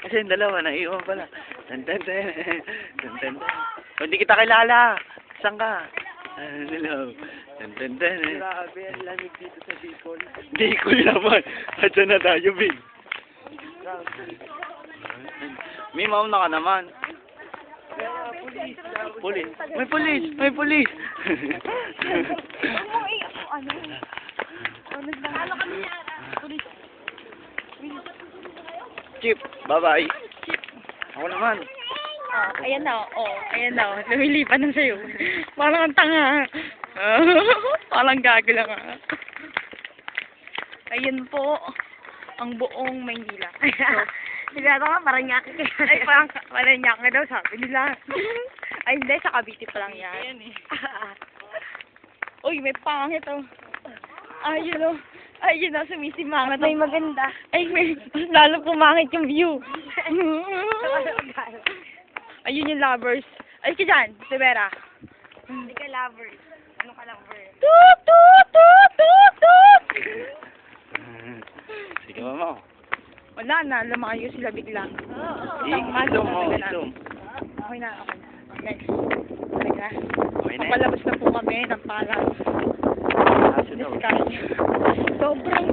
Kasi yung dalawa, naiiwan pala. O, hindi kita kilala. Saan ka? Hello. Grabe, ang lamig dito sa Bicol. Bicol naman. Adyan na tayo, Big. May mauna ka naman. Pulis. May pulis. May pulis. Ano kami niya? Pulis. Chip. Bye-bye. Ako naman. Ayan na, ayan na, lumilipan na sa'yo. Parang ang tanga. Parang gago lang Ayan po, ang buong Maynila. Sigurado ka, parang nyaki ka. Ay, parang Paranaque daw, sabi nila. Ay, hindi, sa Cavite pa lang yan. Ayan eh. Uy, may pangit oh. Ayun oh. Ayun oh, sumisimangat. May maganda. Ay, may lalo pumangit yung view. Ayun yung lovers. Ay, ka dyan, Severa. Hindi ka lover. Ano ka lover? Toot, toot, toot, toot, toot. Sige, mama. Wala na, lumayo sila bigla. Isom mo, isom. Okay na, okay na. Next. Teka. Okay na. Papalabas na po kami ng palas. Aso daw. Sobrang